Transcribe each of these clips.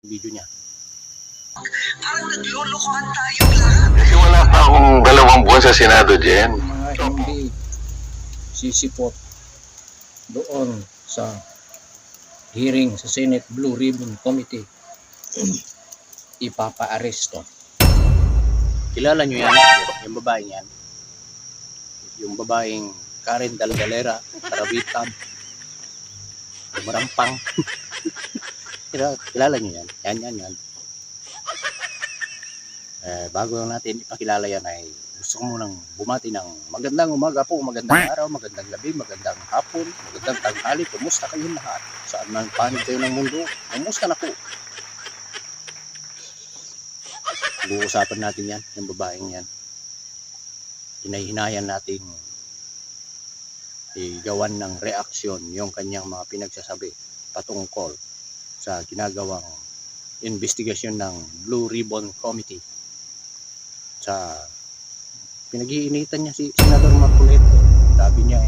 video niya. Parang naglulukohan tayong lahat. Kasi wala pa akong 2 buwan sa Senado, Jen. Mga hindi sisipot doon sa hearing sa Senate Blue Ribbon Committee, ipapa-aresto. Kilala nyo yan, yung babaeng yan. Yung babaeng Karen Dalgalera, Karabitab, Marampang. Kilala nyo yan? Yan. Bago natin ipakilala yan ay gusto ko munang bumati ng magandang umaga po, magandang araw, magandang gabi, magandang hapon, magandang tanghali. Kumusta kayong lahat? Saan man panig kayo ng mundo? Kumusta na po? Uusapan natin yan, yung babaeng yan. Hinahinayan natin igawan ng reaksyon yung kanyang mga pinagsasabi patungkol sa ginagawang investigasyon ng Blue Ribbon Committee. Sa pinag-iinitan niya si Senador Marcoleta, sabi niya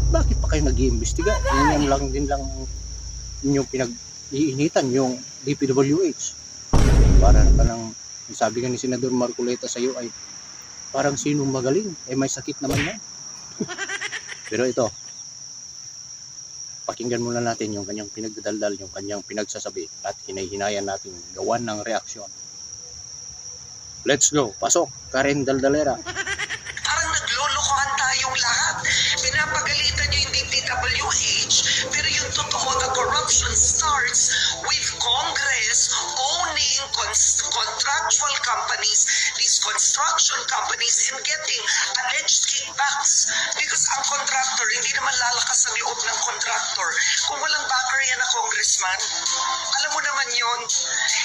bakit pa kayo nag-iimbestiga? Yan lang din lang inyong pinag-iinitan yung DPWH. Para ka lang, sabi nga ni Senador Marcoleta sa iyo ay parang sinong magaling, may sakit naman yan. Pero ito, pakinggan muna natin yung kanyang pinagdadaldal, yung kanyang pinagsasabi at hinahinayan natin gawan ng reaksyon. Let's go, pasok, Karen Daldalera. Parang naglulukohan tayong lahat. Pinapagalitan niyo yung DPWH, pero yung totoo na corruption starts with Congress owning contractual companies, these construction companies, and getting alleged kickbacks. Because ang contractor, hindi naman lalakas ang loob ng contractor kung walang backer yan na congressman. Alam mo naman yun.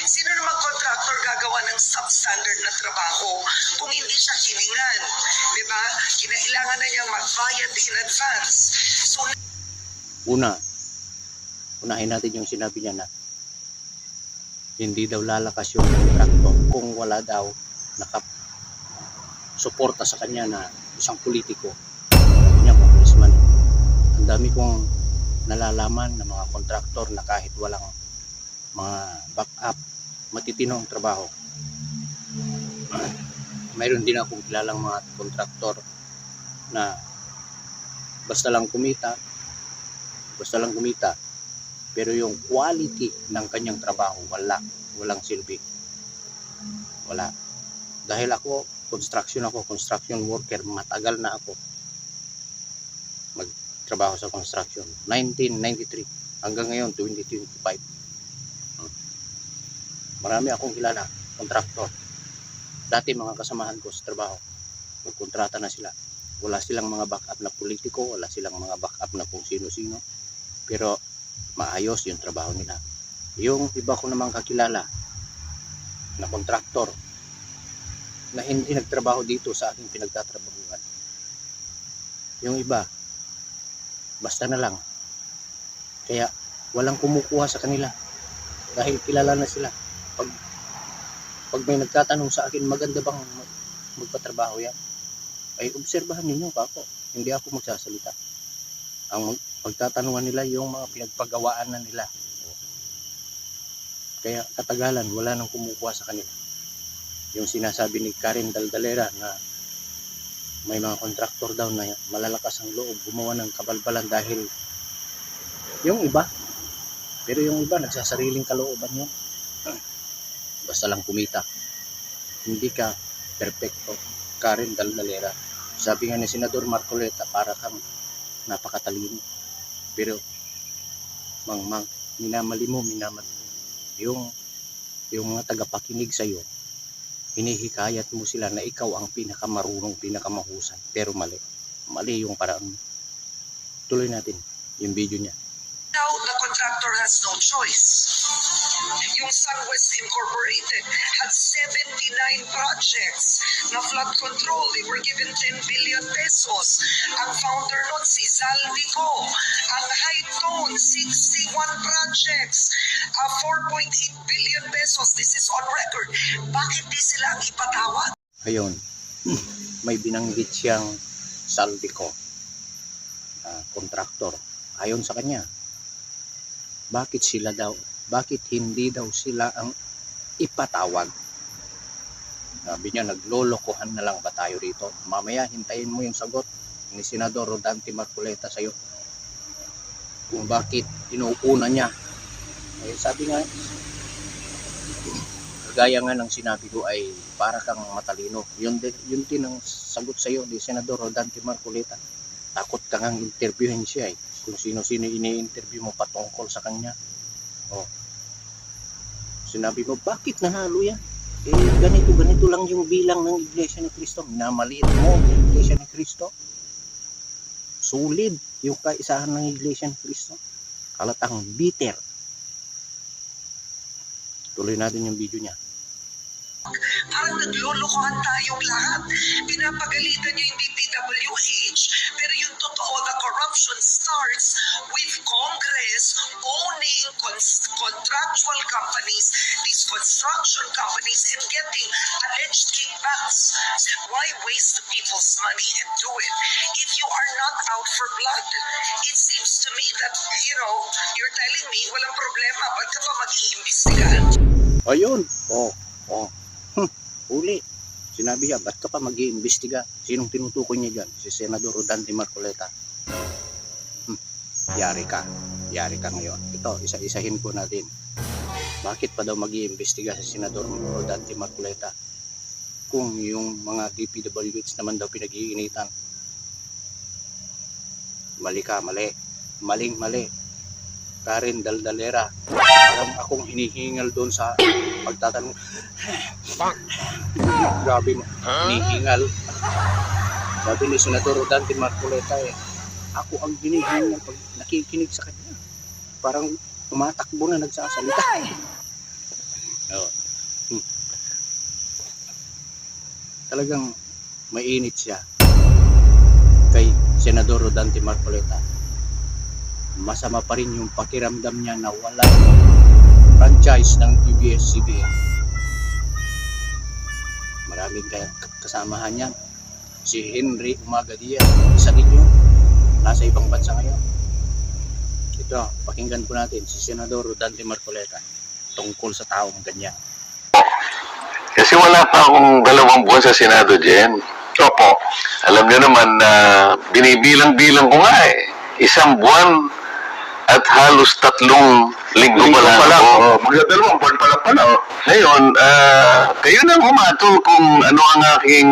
Sino namang contractor gagawa ng substandard na trabaho kung hindi siya hiningan? Diba? Kinailangan na niyang magbayad in advance. So, Unahin natin yung sinabi niya na hindi daw lalakas yung kontraktor kung wala daw nakasuporta sa kanya na isang politiko. Sabi niya, congressman. Ang dami kong nalalaman ng mga kontraktor na kahit walang mga backup, matitino ang trabaho. Mayroon din akong kilalang mga kontraktor na basta lang kumita, pero yung quality ng kanyang trabaho walang silbi. Wala. Dahil ako construction worker, matagal na ako magtrabaho sa construction. 1993 hanggang ngayon 2025. Marami akong kilala kontraktor. Dati mga kasamahan ko sa trabaho, nagkontrata na sila. Wala silang mga backup na politiko, wala silang mga backup na kung sino-sino. Pero maayos yung trabaho nila. Yung iba ko namang kakilala na kontraktor na hindi nagtrabaho dito sa aking pinagtatrabahuan. Yung iba, basta na lang. Kaya walang kumukuha sa kanila dahil kilala na sila. Pag may nagtatanong sa akin, maganda bang magpatrabaho yan? Ay obserbahan ninyo ako, hindi ako magsasalita. Ang pagtatanungan nila yung mga pinagpagawaan na nila. Kaya katagalan, wala nang kumukuha sa kanila. Yung sinasabi ni Karen Daldalera na may mga kontraktor daw na malalakas ang loob, gumawa ng kabalbalan dahil yung iba, pero yung iba nagsasariling kalooban yun. Basta lang kumita. Hindi ka perfecto, Karen Daldalera. Sabi nga ni Senador Marcoleta, para kang napakatalino. Pero minamali mo. Yung mga tagapakinig sa iyo, hinihikayat mo sila na ikaw ang pinakamarunong, pinakamahusay. Pero mali yung paraan mo. Tuloy natin yung video niya. now the contractor has no choice. Yung SunWest Incorporated had 79 projects na flood control. They were given 10 billion pesos. Ang founder nun, si Zaldico. Ang High Tone, 61 projects. 4.8 billion pesos. This is on record. Bakit di sila ang ipatawag? Ayun, may binanggit siyang Zaldico, kontraktor. Ayon sa kanya, bakit sila daw bakit hindi daw sila ang ipatawag. Sabi niya, naglolokohan na lang ba tayo rito? Mamaya, hintayin mo yung sagot ni Senador Rodante Marcoleta sa'yo. Kung bakit inuuna niya. Eh, sabi nga, gaya nga ng sinabi ko ay para kang matalino. Yun din ang sagot sa'yo ni Senador Rodante Marcoleta. Takot ka ngang interviewin siya eh. Kung sino-sino ini-interview mo patungkol sa kanya. Oh. Sinabi mo, bakit nanalo yan? Eh, ganito lang yung bilang ng Iglesia ni Cristo. Minamaliit mo ang Iglesia ni Cristo. Solid yung kaisahan ng Iglesia ni Cristo. Kalatang bitter. Tuloy natin yung video niya. Parang naglolokohan tayong lahat. Pinapagalitan niyo yung DPWH, pero yung totoo, the corruption starts with Congress owning contractual companies, these construction companies, and getting alleged kickbacks. Why waste people's money and do it? If you are not out for blood, it seems to me that, you're telling me walang problema, ba't ka pa mag-iimbestigahan? Ayun. Uli. Sinabi niya, ba't ka pa mag-iimbestiga? Sinong tinutukoy niya dyan? Si Senador Rodante Marcoleta. Yari ka ngayon. Ito, isa-isahin ko natin. Bakit pa daw mag-iimbestiga si Senador Rodante Marcoleta? Kung yung mga DPWH naman daw pinag-iinitan. Mali ka, mali. Maling-mali. Karen Daldalera. Parang akong hinihingal doon sa pagtatanong. Grabe mo. Hinihingal. Sabi ni Senador Rodante Marcoleta ako ang hinihingal pag nakikinig sa kanya. Parang tumatakbo na nagsasalita. Oh. Talagang mainit siya kay Senador Rodante Marcoleta. Masama pa rin yung pakiramdam niya na wala franchise ng ABS-CBN. Maraming kasamahan niya. Si Henry Umaga Diaz, isa din yun. Nasa ibang bansa ngayon. Ito, pakinggan po natin si Senador Rodante Marcoleta tungkol sa taong ganyan. Kasi wala pa akong 2 buwan sa Senado, Jen. Opo. Alam niyo naman na binibilang-bilang ko nga eh. 1 buwan at halos 3 linggo pa lang. Magdadalawang buwan pa lang pala. Ngayon, kayo nang humatol kung ano ang aking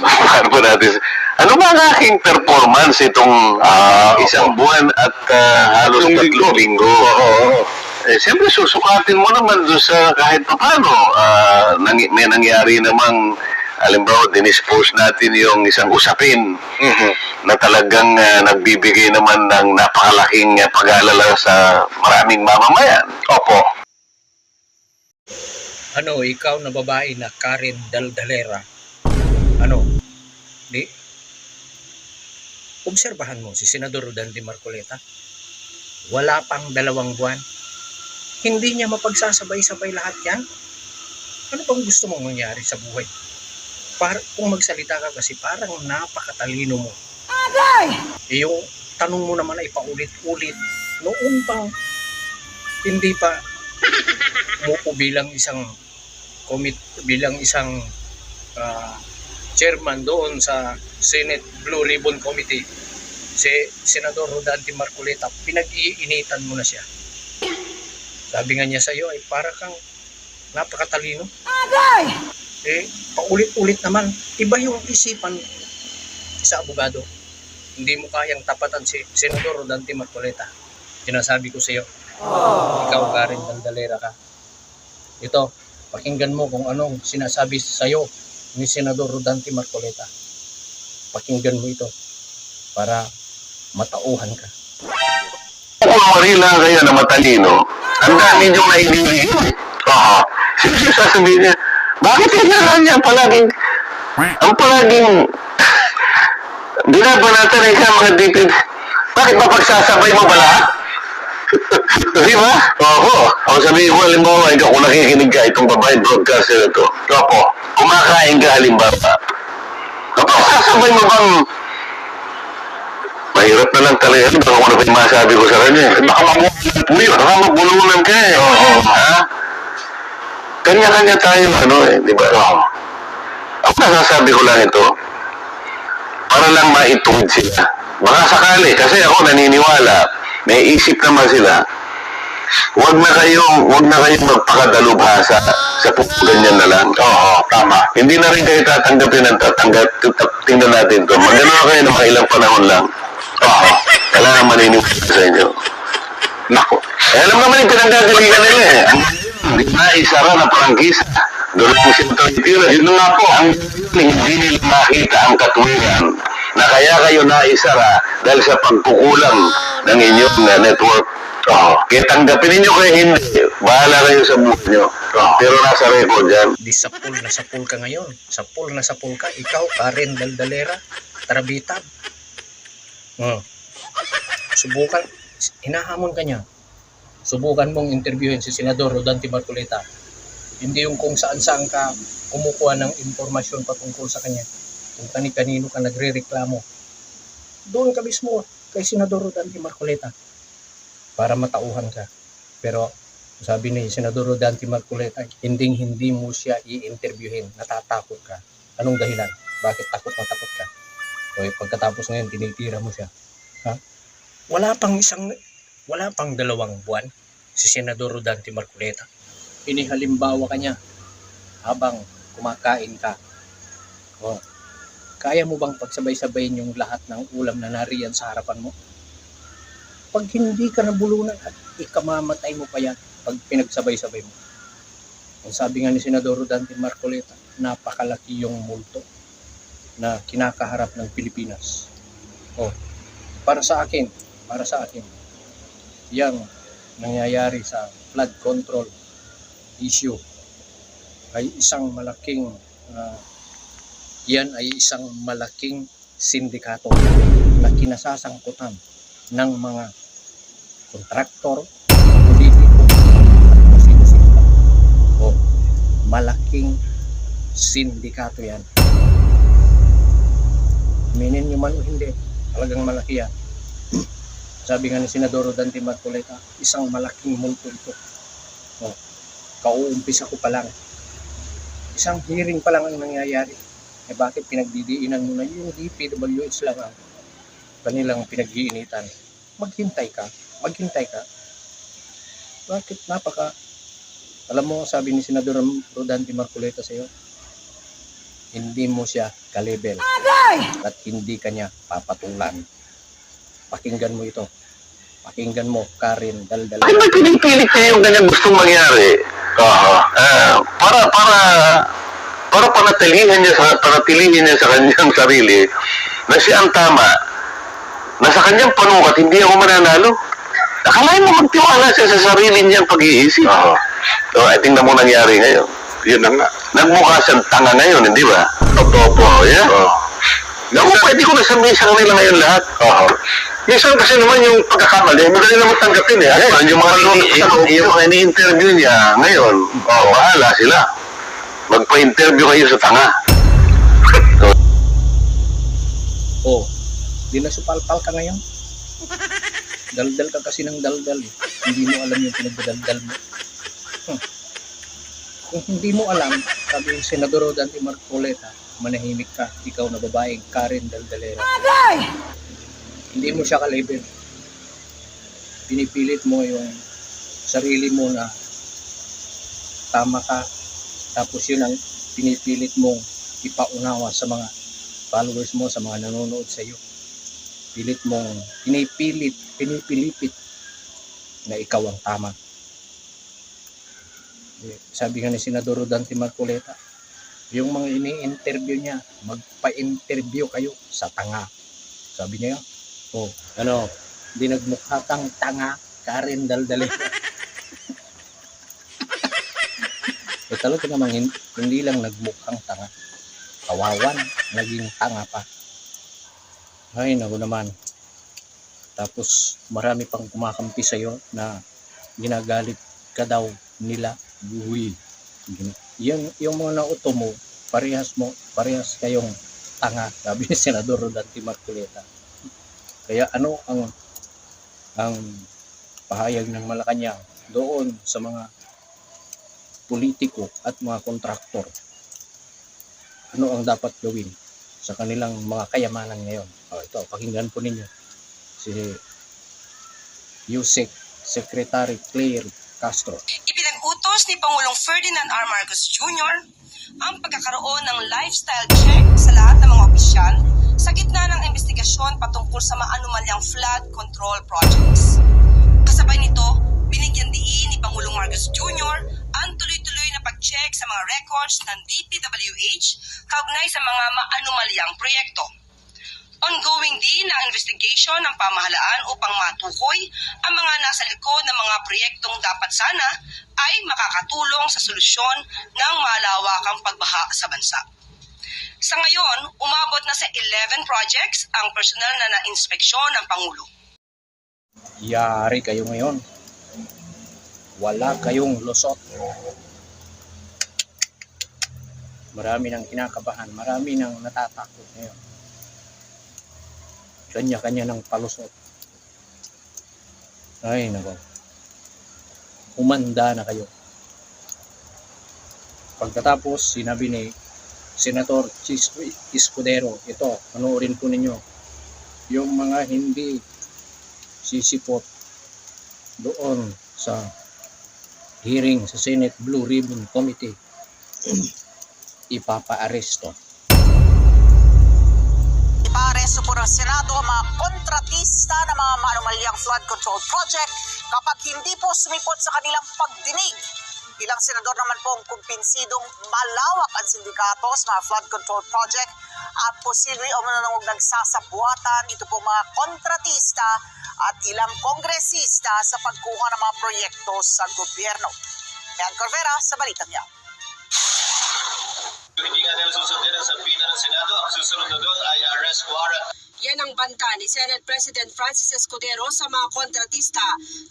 paano ba natin? Ano ba ang aking performance itong 1 buwan at halos 3 linggo? Eh, siyempre susukatin mo naman doon sa kahit pa paano. May nangyari namang halimbawa, dinispose natin yung isang usapin na talagang nagbibigay naman ng napakalaking pag-aalala sa maraming mamamayan. Opo. Ano, ikaw na babae na Karen Daldalera, obserbahan mo si Senador Rodante Marcoleta. Wala pang 2 buwan. Hindi niya mapagsasabay-sabay lahat yan. Ano bang gusto mong mangyari sa buhay? Kung magsalita ka kasi parang napakatalino mo. Yung tanong mo naman ay paulit-ulit. Noon pang hindi pa mo bilang isang chairman doon sa Senate Blue Ribbon Committee, si Senador Rodante Marcoleta, pinag-iinitan mo na siya. Sabi nga niya sa iyo ay para kang napakatalino. Paulit-ulit naman. Iba yung isipan sa abogado. Hindi mo kayang tapatan si Senador Rodante Marcoleta. Sinasabi ko sa iyo, ikaw Karen Daldalera ka. Ito, pakinggan mo kung anong sinasabi sa iyo ni Senador Rodante Marcoleta. Pakinggan mo ito para matauhan ka. Kung marila kayo na matalino, ang dami niyong nainili yun. Sino siya sasabihin niya? Bakit kailangan niya palaging binabanatan ka mga dipid? Bakit mapagsasabay mo ba lahat? Di ba? Oo. Ako sabihin ko, halimbawa, kung nakikinig ka itong babae broadcaster na ito. Opo. Kumakain ka halimbawa. Mapagsasabay mo bang Mahirap na lang talaga. Baka kung ano pa yung masabi ko sa kanya. Baka mabulunan po yun. Baka mabulunan ka eh. Oo. Ha? Kanya-kanya tayo, di ba? Oo. Ako nasasabi ko lang ito, para lang maituwid sila. Baka sakali, kasi ako naniniwala, may isip naman sila, Huwag na kayong magpakadalubhasa sa ganyan na lang. Oo, tama. Hindi na rin kayo tatanggapin ng tingnan natin to. Magano na kayo ng mga ilang panahon lang. Oo. Kailangan maniniwala sa inyo. Nako. Alam naman yung pinanggagalingan nila eh. Hindi na isara na prangkisa. Doon po siya titira. Yun nga po. Hindi nila makita ang katuwiran na kaya kayo naisara dahil sa pagkukulang ng inyong network. Kaya tanggapin ninyo kayo hindi. Bahala kayo sa buhay nyo. Pero nasa record yan. Di sapul na sapul ka ngayon. Sapul na sapul ka. Ikaw, Karen Daldalera, Tarabitab. Subukan. Hinahamon ka niya. Subukan mong interviewin si Senador Rodante Marcoleta. Hindi yung kung saan-saan ka kumukuha ng impormasyon patungkol sa kanya. Kung kani-kanino ka nagre-reklamo. Doon ka mismo kay Senador Rodante Marcoleta para matauhan ka. Pero sabi ni Senador Rodante Marcoleta, hindi mo siya i-interviewin. Natatakot ka. Anong dahilan? Bakit takot na takot ka? O pagkatapos ngayon, tinitira mo siya. Ha? Wala pang 2 buwan si Senador Rodante Marcoleta. Inihalimbawa ka niya habang kumakain ka. Kaya mo bang pagsabay-sabayin yung lahat ng ulam na nariyan sa harapan mo? Pag hindi ka nabulunan at ikamamatay mo pa yan pag pinagsabay-sabay mo. Ang sabi nga ni Senador Rodante Marcoleta, napakalaki yung multo na kinakaharap ng Pilipinas. Para sa akin, yang nangyayari sa flood control issue ay isang malaking sindikato na kinasasangkutan ng mga kontraktor, politiko, at kung sino-sino pa. Malaking sindikato yan. Aminin nyo man o hindi, talagang malaki yan. Sabi nga ni Senador Rodante Marcoleta, isang malaking multo ito. Kauumpisa ko pa lang. Isang hearing pa lang ang nangyayari. Bakit pinagdidiinan mo na yung DPWH lang ang kanilang pinag-iinitan? Maghintay ka. Bakit alam mo, sabi ni Senador Rodante Marcoleta sa iyo, hindi mo siya ka-level at hindi ka niya papatulan. Pakinggan mo ito. Pakinggan mo, Karen Daldalera. Bakit ba pinipilit niya yung ganyan gustong mangyari? Para panatilihin niya sa kanyang sarili na siya ang tama, na sa kanyang panukat hindi ako mananalo. Akalain mo magtiwala siya sa sarili niyang pag-iisip. I think na mo nangyari ngayon. Yun na nga. Nagmukha siyang tanga ngayon, hindi ba? Totoo po. Yeah? Naku, pwede ko na sabihin sa kanila ngayon lahat. Minsan kasi naman yung pagkakamali, madali naman tanggapin eh. Yung mga ini-interview niya ngayon, bahala sila. Magpa-interview kayo sa tanga. Di na supalpal ka ngayon. Daldal ka kasi ng daldal eh. Hindi mo alam yung pinagdadaldal mo. Kung hindi mo alam, sabi yung Senador Rodante Marcoleta, manahimik ka, ikaw na babaeng Karen Daldalera. Hindi mo siya ka-level. Pinipilit mo yung sarili mo na tama ka, tapos yun ang pinipilit mong ipaunawa sa mga followers mo, sa mga nanonood sa iyo. Pinipilipit na ikaw ang tama. Sabi nga ni Senador Rodante Marcoleta, yung mga ini-interview niya, magpa-interview kayo sa tanga. Sabi niya, di nagmukha kang tanga, Karen Daldalera. Talaga namang hindi lang nagmukhang tanga. Kawawan, naging tanga pa. Ay, naku naman. Tapos marami pang kumakampi sa'yo na ginagalit ka daw nila. Yung mga nauto mo, parehas kayong tanga, sabi ni Senador Rodante Marcoleta. Kaya ano ang pahayag ng Malacanang doon sa mga politiko at mga kontraktor? Ano ang dapat gawin sa kanilang mga kayamanan ngayon? Ito, pakinggan po ninyo si USEC Secretary Claire Castro. Ipinag-utos ni Pangulong Ferdinand R. Marcos Jr. ang pagkakaroon ng lifestyle check sa lahat ng mga opisyal sa gitna ng investigasyon patungkol sa maanumalyang flood control projects. Kasabay nito, binigyan diin ni Pangulong Marcos Jr. ang tuloy-tuloy na pag-check sa mga records ng DPWH kaugnay sa mga maanumalyang proyekto. Ongoing din ang investigation ng pamahalaan upang matukoy ang mga nasa likod ng mga proyektong dapat sana ay makakatulong sa solusyon ng malawakang pagbaha sa bansa. Sa ngayon, umabot na sa 11 projects ang personal na na-inspeksyon ng Pangulo. Yari kayo ngayon. Wala kayong lusot. Marami nang kinakabahan, marami nang natatakot ngayon. Kanya-kanya ng palusot. Ay, nako. Umanda na kayo. Pagkatapos, sinabi ni Senator Chis Escudero, ito, panoorin po ninyo, yung mga hindi sisipot doon sa hearing sa Senate Blue Ribbon Committee, ipapa-aresto. Iparesto po ng Senado ang mga kontratista ng mga maanumalyang flood control project kapag hindi po sumipot sa kanilang pagdinig. Ilang senador naman po ang kumpinsidong malawak ang sindikato sa mga flood control project at posible o manunungog nagsasabuatan ito po mga kontratista at ilang kongresista sa pagkuha ng mga proyekto sa gobyerno. Yan Corvera sa Balitang Yan. Hindi nga nila susundin ang sabina ng Senado. Ang susunod na doon ay arrest warrant. Yan ang banta ni Senate President Francis Escudero sa mga kontratista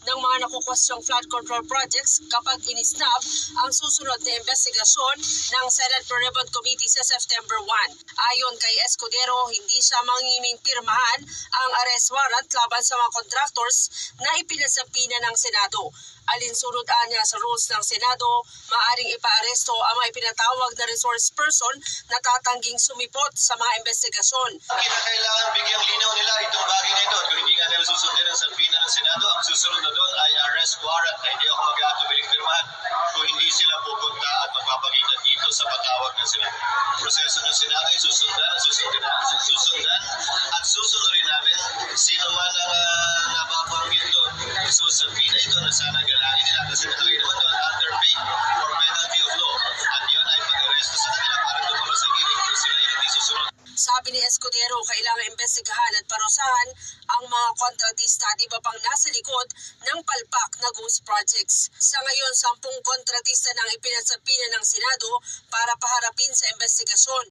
ng mga nakukuwestiyong flood control projects kapag inisnab ang susunod na investigasyon ng Senate Blue Ribbon Committee sa September 1. Ayon kay Escudero, hindi siya manginging pirmahan ang arrest warrant laban sa mga contractors na ipinasapina ng Senado. Alinsunod niya sa rules ng Senado, maaaring ipaaresto ang mga ipinatawag na resource person na tatangging sumipot sa mga investigasyon. Kinakailangan bigyang linaw nila itong bagay na ito. Kung hindi nga nila susundin ang sabina ng Senado, ang susunod na doon ay arrest warrant na hindi ako mag-aatubiling pirmahan kung hindi sila pupunta at magpapakita dito sa patawag ng Senado. Proseso ng Senado ay susundan at susunodin namin sino man ang napapanggit doon. Susabina ito na sana galangin nila kasi nakalagay naman doon under pain or penalty of law. At yun ay pag-aresto sa kanila para dumalo sa hearing kung sila ay hindi susunod. Sabi ni Escudero, kailangan imbestigahan at parusahan ang mga kontratista at iba pang nasa likod ng palpak na ghost projects. Sa ngayon, 10 kontratista nang ipinasapina ng Senado para paharapin sa investigasyon.